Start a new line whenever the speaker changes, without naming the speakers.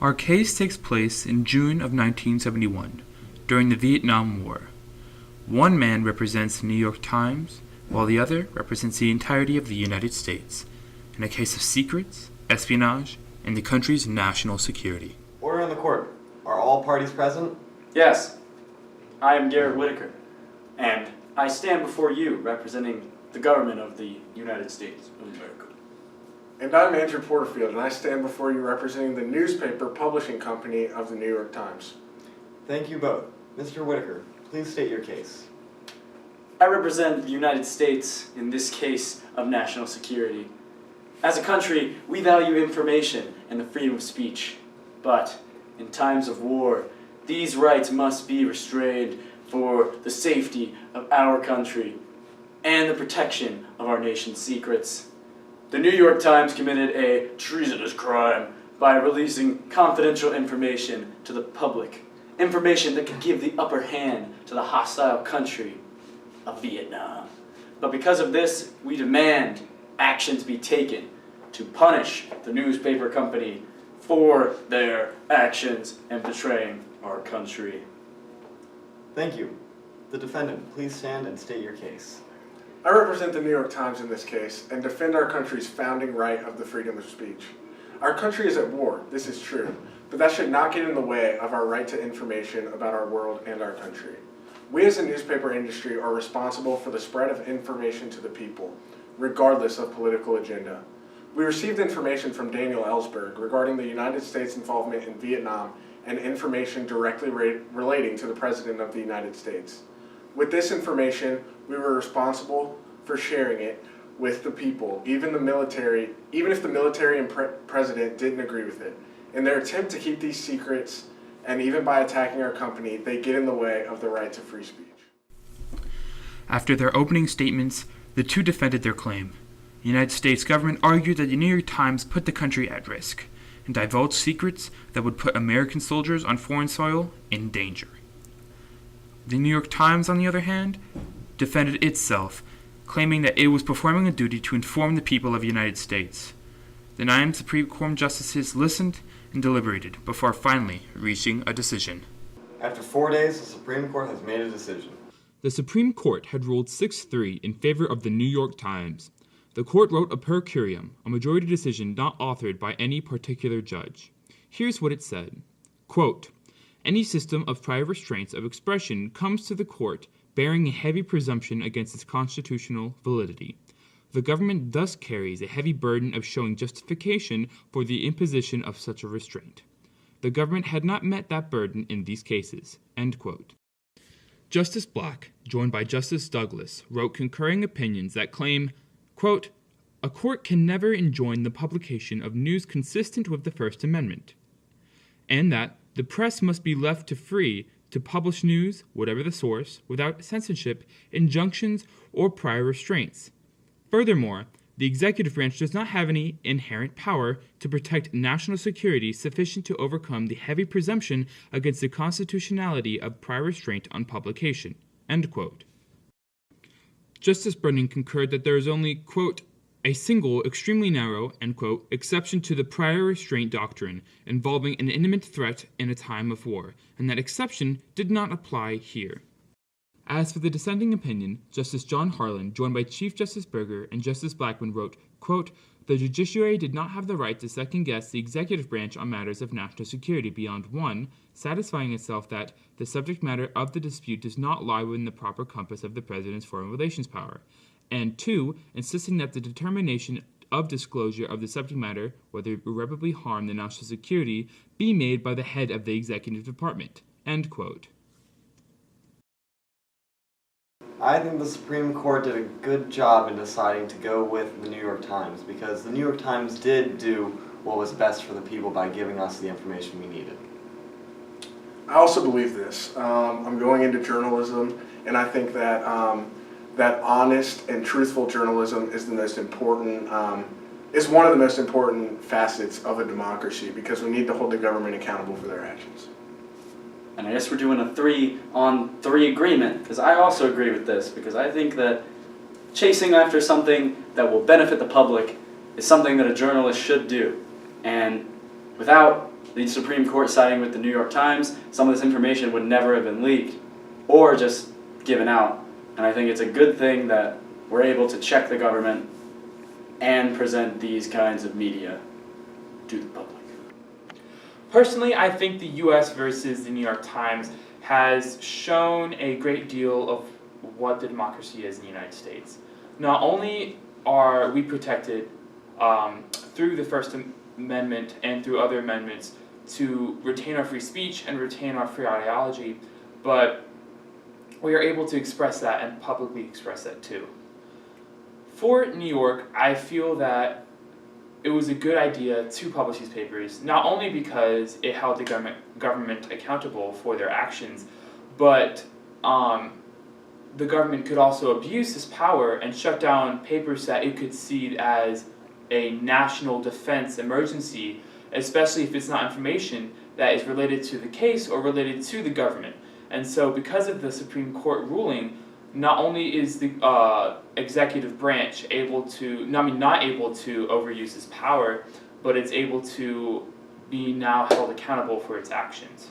Our case takes place in June of 1971, during the Vietnam War. One man represents the New York Times, while the other represents the entirety of the United States, in a case of secrets, espionage, and the country's national security.
Order in the court. Are all parties present?
Yes. I am Garrett Whitaker, and I stand before you representing the government of the United States of America.
And I'm Andrew Porterfield, and I stand before you representing the newspaper publishing company of the New York Times.
Thank you both. Mr. Whitaker, please state your case.
I represent the United States in this case of national security. As a country, we value information and the freedom of speech. But in times of war, these rights must be restrained for the safety of our country and the protection of our nation's secrets. The New York Times committed a treasonous crime by releasing confidential information to the public, information that could give the upper hand to the hostile country of Vietnam. But because of this, we demand actions be taken to punish the newspaper company for their actions in betraying our country.
Thank you. The defendant, please stand and state your case.
I represent the New York Times in this case and defend our country's founding right of the freedom of speech. Our country is at war, this is true, but that should not get in the way of our right to information about our world and our country. We as a newspaper industry are responsible for the spread of information to the people, regardless of political agenda. We received information from Daniel Ellsberg regarding the United States' involvement in Vietnam and information directly relating to the President of the United States. With this information, we were responsible for sharing it with the people, even if the military and president didn't agree with it. In their attempt to keep these secrets, and even by attacking our company, they get in the way of the right to free speech.
After their opening statements, the two defended their claim. The United States government argued that the New York Times put the country at risk and divulged secrets that would put American soldiers on foreign soil in danger. The New York Times, on the other hand, defended itself, claiming that it was performing a duty to inform the people of the United States. The 9 Supreme Court justices listened and deliberated before finally reaching a decision.
After 4 days, the Supreme Court has made a decision.
The Supreme Court had ruled 6-3 in favor of the New York Times. The court wrote a per curiam, a majority decision not authored by any particular judge. Here's what it said. Quote, "Any system of prior restraints of expression comes to the court bearing a heavy presumption against its constitutional validity. The government thus carries a heavy burden of showing justification for the imposition of such a restraint. The government had not met that burden in these cases." End quote. Justice Black, joined by Justice Douglas, wrote concurring opinions that claim, quote, "A court can never enjoin the publication of news consistent with the First Amendment," and that the press must be left free to publish news, whatever the source, without censorship, injunctions, or prior restraints. Furthermore, the executive branch does not have any inherent power to protect national security sufficient to overcome the heavy presumption against the constitutionality of prior restraint on publication. End quote. Justice Brennan concurred that there is only, quote, "a single, extremely narrow," end quote, exception to the prior restraint doctrine involving an imminent threat in a time of war, and that exception did not apply here. As for the dissenting opinion, Justice John Harlan, joined by Chief Justice Berger and Justice Blackmun, wrote, quote, "The judiciary did not have the right to second-guess the executive branch on matters of national security beyond 1, satisfying itself that the subject matter of the dispute does not lie within the proper compass of the President's foreign relations power, and 2, insisting that the determination of disclosure of the subject matter, whether it irreparably harm the national security, be made by the head of the executive department." End quote.
I think the Supreme Court did a good job in deciding to go with the New York Times because the New York Times did do what was best for the people by giving us the information we needed.
I also believe this. I'm going into journalism, and I think that that honest and truthful journalism is the most important, is one of the most important facets of a democracy because we need to hold the government accountable for their actions.
And I guess we're doing a 3-on-3 agreement, because I also agree with this, because I think that chasing after something that will benefit the public is something that a journalist should do. And without the Supreme Court siding with the New York Times, some of this information would never have been leaked or just given out. And I think it's a good thing that we're able to check the government and present these kinds of media to the public.
Personally, I think the U.S. versus the New York Times has shown a great deal of what the democracy is in the United States. Not only are we protected through the First Amendment and through other amendments to retain our free speech and retain our free ideology, but we are able to express that and publicly express that too. For New York, I feel that it was a good idea to publish these papers, not only because it held the government accountable for their actions, but the government could also abuse this power and shut down papers that it could see as a national defense emergency, especially if it's not information that is related to the case or related to the government. And so because of the Supreme Court ruling, not only is the executive branch not able to overuse its power, but it's able to be now held accountable for its actions.